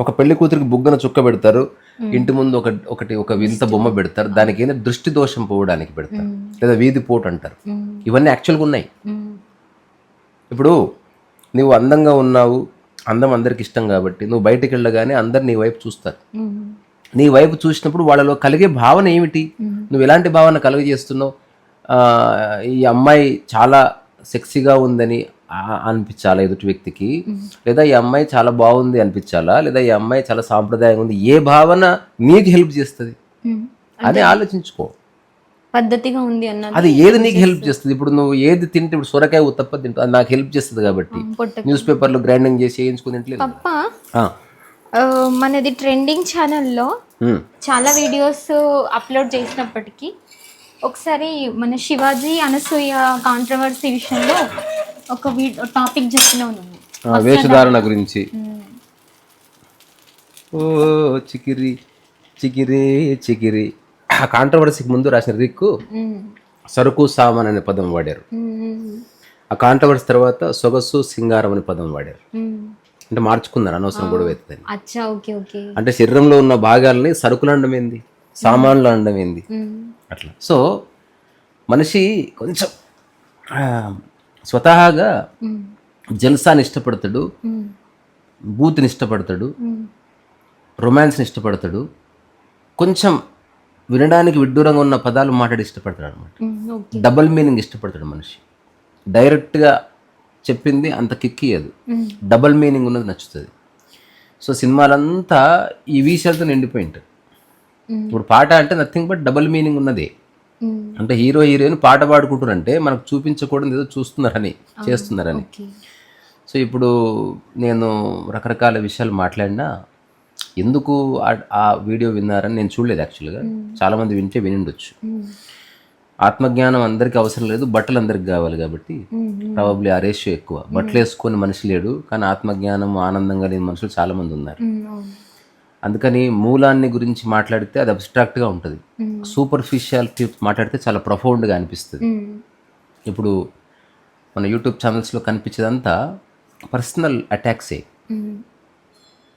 ఒక పెళ్లి కూతురికి బుగ్గన చుక్క పెడతారు, ఇంటి ముందు ఒక వింత బొమ్మ పెడతారు, దానికి ఏంటంటే దృష్టి దోషం పోవడానికి పెడతారు, లేదా వీధి పోటు అంటారు. ఇవన్నీ యాక్చువల్గా ఉన్నాయి. ఇప్పుడు నువ్వు అందంగా ఉన్నావు, అందం అందరికి ఇష్టం కాబట్టి నువ్వు బయటికి వెళ్ళగానే అందరు నీ వైపు చూస్తారు. నీ వైపు చూసినప్పుడు వాళ్ళలో కలిగే భావన ఏమిటి? నువ్వు ఎలాంటి భావన కలుగజేస్తున్నావు? ఈ అమ్మాయి చాలా సెక్సీగా ఉందని అనిపించాలా ఎదుటి వ్యక్తికి, లేదా ఈ అమ్మాయి చాలా బాగుంది అనిపించాలా, లేదా ఈ అమ్మాయి చాలా సాంప్రదాయంగా ఉంది, ఏ భావన నీకు హెల్ప్ చేస్తుంది అని ఆలోచించుకో. పద్ధతిగా ఉంది అన్నది అది ఏది నీకు హెల్ప్ చేస్తుంది? ఇప్పుడు నువ్వు ఏది తింటే, ఇప్పుడు సొరకాయ ఉత్తప్ప తింటావు, అది నాకు హెల్ప్ చేస్తుంది కాబట్టి న్యూస్ పేపర్లో గ్రైండింగ్ చేసి వేయించుకుని తింటలేదు. పప్ప మనది ట్రెండింగ్ ఛానల్లో చాలా వీడియోస్ అప్లోడ్ చేసినప్పటికీ ఒకసారి మన శివాజీ అనసూయ కాంట్రవర్సీ విషయంలో ఒక టాపిక్ చెప్పినావు నువ్వు, వేషధారణ గురించి. ఓ చికిరి చికిరి చికిరి, ఆ కాంట్రవర్సీకి ముందు రాసిన రిక్కు సరుకు సామాన్ అనే పదం వాడారు. ఆ కాంట్రవర్సీ తర్వాత సొగసు సింగారం అనే పదం వాడారు. అంటే మార్చుకున్నారు, అనవసరం గొడవ అవుతుంది. అంటే శరీరంలో ఉన్న భాగాలని సరుకులు అనడం ఏంది, సామాన్లు అనడం ఏంది, అట్లా. సో మనిషి కొంచెం స్వతహాగా జల్సాని ఇష్టపడతాడు, బూత్ని ఇష్టపడతాడు, రొమాన్స్ని ఇష్టపడతాడు, కొంచెం వినడానికి విడ్డూరంగా ఉన్న పదాలు మాట్లాడి ఇష్టపడతాడు అనమాట. డబల్ మీనింగ్ ఇష్టపడతాడు మనిషి. డైరెక్ట్గా చెప్పింది అంత కిక్కియదు, డబల్ మీనింగ్ ఉన్నది నచ్చుతుంది. సో సినిమాలంతా ఈ విషయాలతో నిండిపోయి ఉంటాయి. ఇప్పుడు పాట అంటే నథింగ్ బట్ డబల్ మీనింగ్ ఉన్నదే. అంటే హీరో హీరోయిన్ పాట పాడుకుంటారంటే మనకు చూపించకూడదు ఏదో చూస్తున్నారని, చేస్తున్నారని. సో ఇప్పుడు నేను రకరకాల విషయాలు మాట్లాడినా ఎందుకు ఆ వీడియో విన్నారని నేను చూడలేదు. యాక్చువల్గా చాలామంది వింటే వినిండొచ్చు. ఆత్మజ్ఞానం అందరికీ అవసరం లేదు, బట్టలు అందరికి కావాలి కాబట్టి ప్రాబబ్లీ ఆ రేషియో ఎక్కువ. బట్టలు వేసుకొని మనిషి లేడు, కానీ ఆత్మజ్ఞానం ఆనందంగా లేని మనుషులు చాలామంది ఉన్నారు. అందుకని మూలాన్ని గురించి మాట్లాడితే అది అబ్స్ట్రాక్ట్గా ఉంటుంది, సూపర్ఫిషియాలిటీ మాట్లాడితే చాలా ప్రొఫౌండ్గా అనిపిస్తుంది. ఇప్పుడు మన యూట్యూబ్ ఛానల్స్లో కనిపించేదంతా పర్సనల్ అటాక్సే.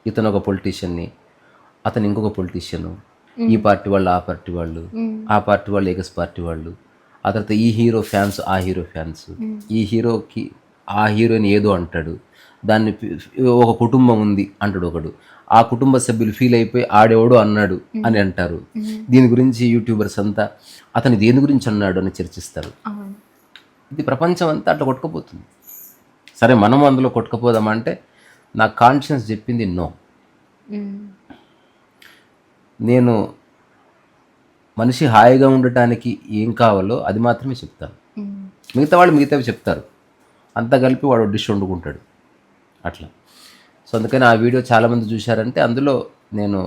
ఇతను ఒక పొలిటీషియన్ని, అతను ఇంకొక పొలిటీషియను, ఈ పార్టీ వాళ్ళు ఆ పార్టీ వాళ్ళు, ఆ పార్టీ వాళ్ళు ఎగస్ పార్టీ వాళ్ళు, ఆ తర్వాత ఈ హీరో ఫ్యాన్స్ ఆ హీరో ఫ్యాన్స్, ఈ హీరోకి ఆ హీరోయిన్ ఏదో అంటాడు, దాన్ని ఒక కుటుంబం ఉంది అంటాడు ఒకడు, ఆ కుటుంబ సభ్యులు ఫీల్ అయిపోయి ఆడేవాడు అన్నాడు అని అంటారు. దీని గురించి యూట్యూబర్స్ అంతా అతను దేని గురించి అన్నాడు అని చర్చిస్తారు. ఇది ప్రపంచం అంతా అట్లా కొట్టుకుపోతుంది. సరే మనం అందులో కొట్టుకుపోదామంటే నా కాన్షియన్స్ చెప్పింది నో. నేను మనిషి హాయిగా ఉండటానికి ఏం కావాలో అది మాత్రమే చెప్తాను. మిగతా వాళ్ళు మిగతావి చెప్తారు, అంతా కలిపి వాడు డిష్ వండుకుంటాడు అట్లా. సో అందుకని ఆ వీడియో చాలామంది చూశారంటే అందులో నేను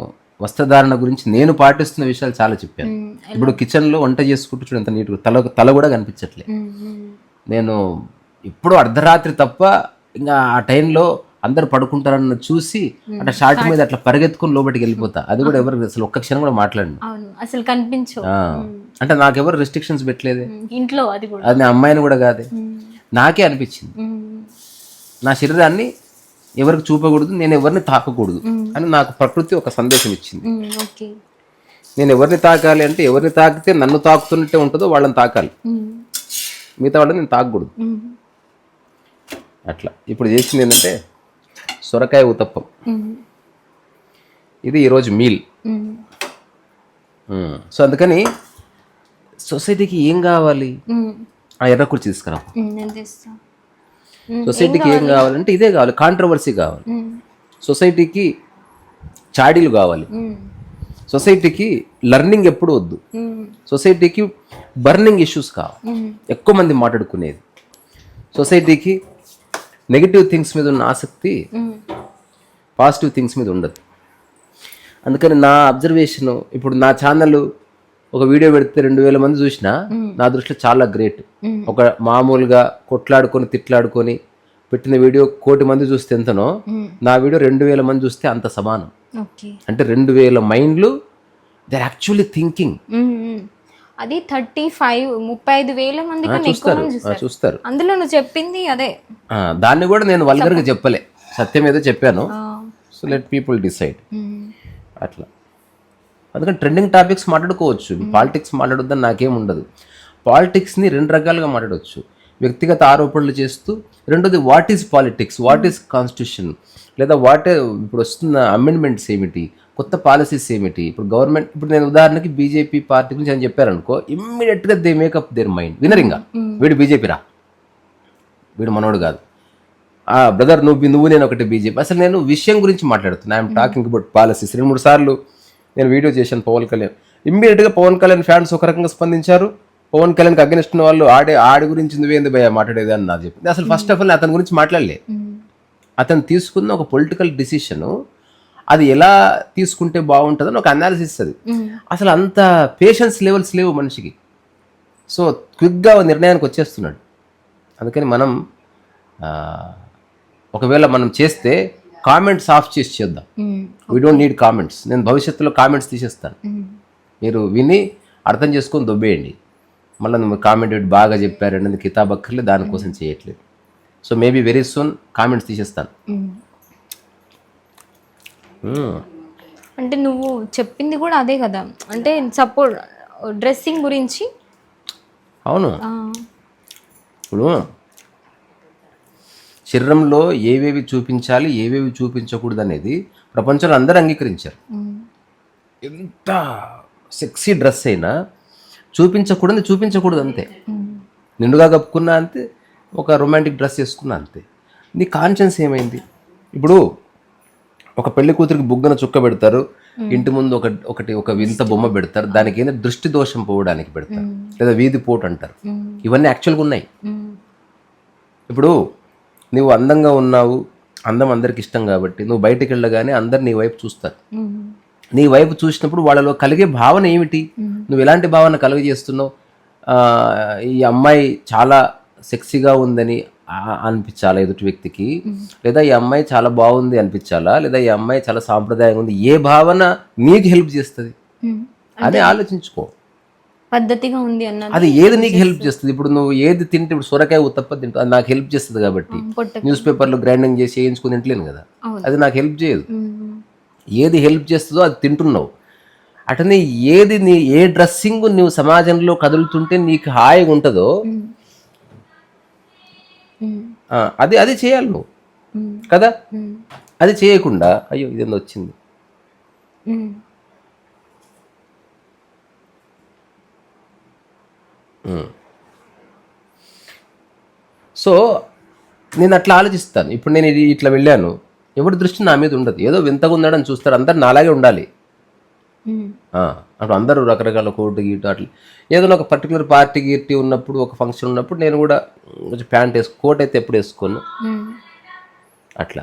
వస్త్రధారణ గురించి నేను పాటిస్తున్న విషయాలు చాలా చెప్పాను. ఇప్పుడు కిచెన్లో వంట చేసుకుంటూ చూడు ఎంత నీట్గా, తల కూడా కనిపించట్లే. నేను ఎప్పుడూ అర్ధరాత్రి తప్ప ఇంకా ఆ టైంలో అందరు పడుకుంటారన్న చూసి అట్లా షార్ట్ మీద అట్లా పరిగెత్తుకుని లోపలికి వెళ్ళిపోతా. అది కూడా ఎవరు అసలు ఒక్క క్షణం కూడా మాట్లాడను, అసలు కనిపించు. అంటే నాకెవరు రెస్ట్రిక్షన్స్ పెట్టలేదు ఇంట్లో. అది నా అమ్మాయిని కూడా కాదే, నాకే అనిపించింది నా శరీరాన్ని ఎవరికి చూపకూడదు, నేను ఎవరిని తాకకూడదు అని నాకు ప్రకృతి ఒక సందేశం ఇచ్చింది. నేను ఎవరిని తాకాలి అంటే ఎవరిని తాకితే నన్ను తాకుతున్నట్టే ఉంటుందో వాళ్ళని తాకాలి, మిగతా వాళ్ళని నేను తాకకూడదు అట్లా. ఇప్పుడు చేసింది ఏంటంటే సొరకాయ ఉతప్పం, ఇది ఈరోజు మీల్. సో అందుకని సొసైటీకి ఏం కావాలి? ఆ ఎర్ర కుర్చీ తీసుకురా. సొసైటీకి ఏం కావాలంటే ఇదే కావాలి, కాంట్రవర్సీ కావాలి, సొసైటీకి చాడీలు కావాలి, సొసైటీకి లర్నింగ్ ఎప్పుడు వద్దు, సొసైటీకి బర్నింగ్ ఇష్యూస్ కావాలి, ఎక్కువ మంది మాట్లాడుకునేది. సొసైటీకి నెగిటివ్ థింగ్స్ మీద ఉన్న ఆసక్తి పాజిటివ్ థింగ్స్ మీద ఉండదు. అందుకని నా అబ్జర్వేషను, ఇప్పుడు నా ఛానల్ ఒక వీడియో పెడితే 2000 మంది చూసినా నా దృష్టిలో చాలా గ్రేట్. ఒక మామూలుగా కొట్లాడుకొని తిట్లాడుకొని పెట్టిన వీడియో 1,000,000 మంది చూస్తే ఎంతనో, నా వీడియో 2000 మంది చూస్తే అంత సమానం. అంటే 2000 మైండ్లు దే ఆర్ యాక్చువల్లీ థింకింగ్. అది 35,000 మంది చూస్తారు. అందులో నువ్వు చెప్పింది అదే. దాన్ని కూడా నేను వల్గర్గా చెప్పలే, సత్యం ఏదో చెప్పాను. సో లెట్ పీపుల్ డిసైడ్ అట్లా. అందుకని ట్రెండింగ్ టాపిక్స్ మాట్లాడుకోవచ్చు, పాలిటిక్స్ మాట్లాడొద్దని నాకేం ఉండదు. పాలిటిక్స్ని 2 రకాలుగా మాట్లాడవచ్చు. వ్యక్తిగత ఆరోపణలు చేస్తూ, రెండోది what is politics, what is constitution, లేదా ఇప్పుడు వస్తున్న అమెండ్మెంట్స్ ఏమిటి, కొత్త పాలసీస్ ఏమిటి. ఇప్పుడు గవర్నమెంట్, ఇప్పుడు నేను ఉదాహరణకి బీజేపీ పార్టీ గురించి అని చెప్పారనుకో, ఇమ్మీడియట్గా దే మేకప్ దేర్ మైండ్. వినరింగా వీడు బీజేపీ రా, వీడు మనోడు కాదు, బ్రదర్ నువ్వు నేను ఒకటి బీజేపీ. అసలు నేను విషయం గురించి మాట్లాడుతున్నా, ఐఎమ్ టాకింగ్ అబౌట్ పాలసీస్. 2-3 సార్లు నేను వీడియో చేశాను పవన్ కళ్యాణ్. ఇమ్మీడియట్గా పవన్ కళ్యాణ్ ఫ్యాన్స్ ఒక రకంగా స్పందించారు. పవన్ కళ్యాణ్కి అగెనిస్ట్ ఉన్న వాళ్ళు ఆడి గురించి నువ్వేంది భయ మాట్లాడేది అని నాకు చెప్పింది. అసలు ఫస్ట్ ఆఫ్ ఆల్ అతని గురించి మాట్లాడలే. అతను తీసుకున్న ఒక పొలిటికల్ డిసిషను, అది ఎలా తీసుకుంటే బాగుంటుందని ఒక అనాలిసిస్. అది అసలు అంత పేషెన్స్ లెవెల్స్ లేవు మనిషికి. సో క్విక్గా నిర్ణయానికి వచ్చేస్తున్నాడు. అందుకని మనం ఒకవేళ మనం చేస్తే కామెంట్స్ ఆఫ్ చేసి చేద్దాం. We don't need comments. నేను భవిష్యత్తులో కామెంట్స్ తీసేస్తాను. మీరు విని అర్థం చేసుకొని దొబ్బేయండి. మళ్ళీ నువ్వు కామెంట్ బాగా చెప్పారండి, కితాబ్ అక్కర్లేదు, దానికోసం చేయట్లేదు. So maybe very soon comments తీసేస్తాను. అంటే నువ్వు చెప్పింది కూడా అదే కదా, అంటే సపోర్ట్ డ్రెస్సింగ్ గురించి. అవును, ఇప్పుడు శరీరంలో ఏవేవి చూపించాలి, ఏవేవి చూపించకూడదు అనేది ప్రపంచంలో అందరూ అంగీకరించారు. ఎంత సెక్సీ డ్రెస్ అయినా చూపించకూడదు అంతే. నిండుగా కప్పుకున్నా అంతే, ఒక రొమాంటిక్ డ్రెస్ వేసుకున్నా అంతే. నీ కాన్షియన్స్ ఏమైంది? ఇప్పుడు ఒక పెళ్లి కూతురికి బుగ్గన చుక్క పెడతారు, ఇంటి ముందు ఒక వింత బొమ్మ పెడతారు, దానికి ఏంటంటే దృష్టి దోషం పోవడానికి పెడతారు, లేదా వీధి పోటు అంటారు. ఇవన్నీ యాక్చువల్గా ఉన్నాయి. ఇప్పుడు నువ్వు అందంగా ఉన్నావు, అందం అందరికి ఇష్టం కాబట్టి నువ్వు బయటికి వెళ్ళగానే అందరు నీ వైపు చూస్తారు. నీ వైపు చూసినప్పుడు వాళ్ళలో కలిగే భావన ఏమిటి? నువ్వు ఎలాంటి భావన కలుగజేస్తున్నావు? ఈ అమ్మాయి చాలా సెక్సీగా ఉందని అనిపించాలా ఎదుటి వ్యక్తికి, లేదా ఈ అమ్మాయి చాలా బాగుంది అనిపించాలా, లేదా ఈ అమ్మాయి చాలా సాంప్రదాయంగా ఉంది, ఏ భావన నీకు హెల్ప్ చేస్తుంది అని ఆలోచించుకో. పద్ధతిగా ఉంది అన్న అది ఏది నీకు హెల్ప్ చేస్తుంది? ఇప్పుడు నువ్వు ఏది తింటే, ఇప్పుడు సొరకాయ ఉత్తప్ప తింటా, అది నాకు హెల్ప్ చేస్తుంది కాబట్టి న్యూస్ పేపర్లో గ్రైండింగ్ చేసి వేయించుకుని తింటలేను కదా, అది నాకు హెల్ప్ చేయదు. ఏది హెల్ప్ చేస్తుందో అది తింటున్నావు. అటనే ఏ డ్రెస్సింగ్ నువ్వు సమాజంలో కదులుతుంటే నీకు హాయిగా ఉంటుందో అది చేయాలి నువ్వు కదా. అది చేయకుండా అయ్యో ఇదేందో వచ్చింది. సో నేను అట్లా ఆలోచిస్తాను. ఇప్పుడు నేను ఇట్లా వెళ్ళాను, ఎవరి దృష్టి నా మీద ఉండదు, ఏదో వింతగా ఉన్నాడని చూస్తారు, అందరు నాలాగే ఉండాలి. అప్పుడు అందరూ రకరకాల కోటు గీటు అట్లా ఏదైనా ఒక పర్టికులర్ పార్టీ గీర్టీ ఉన్నప్పుడు, ఒక ఫంక్షన్ ఉన్నప్పుడు నేను కూడా కొంచెం ప్యాంట్ కోట్ అయితే ఎప్పుడు వేసుకోను అట్లా.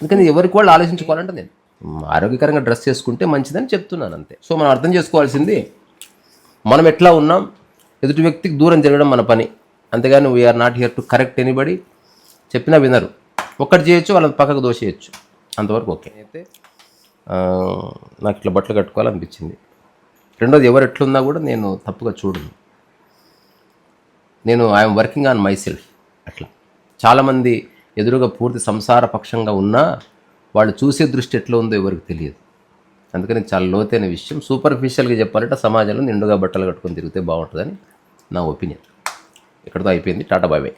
అందుకని ఎవరికి వాళ్ళు ఆలోచించుకోవాలంటే నేను ఆరోగ్యకరంగా డ్రెస్ చేసుకుంటే మంచిదని చెప్తున్నాను అంతే. సో మనం అర్థం చేసుకోవాల్సింది, మనం ఎట్లా ఉన్నాం, ఎదుటి వ్యక్తికి దూరం జరగడం మన పని. అంతేగాని we are not here to correct anybody. చెప్పినా వినరు, ఒక్కటి చేయొచ్చు, వాళ్ళని పక్కకు దోసేయచ్చు, అంతవరకు ఓకే. అయితే నాకు ఇట్లా బట్టలు కట్టుకోవాలనిపించింది. రెండోది, ఎవరు ఎట్లున్నా కూడా నేను తప్పుగా చూడను. నేను I'm working on my self. అట్లా చాలామంది ఎదురుగా పూర్తి సంసార పక్షంగా ఉన్నా వాళ్ళు చూసే దృష్టి ఎట్లా ఉందో ఎవరికి తెలియదు. అందుకని చాలా లోతైన విషయం. సూపర్ఫిషియల్గా చెప్పాలంటే సమాజంలో నిండుగా బట్టలు కట్టుకొని తిరిగితే బాగుంటుందని నా ఒపీనియన్. ఇక్కడితో అయిపోయింది. Tata bye bye.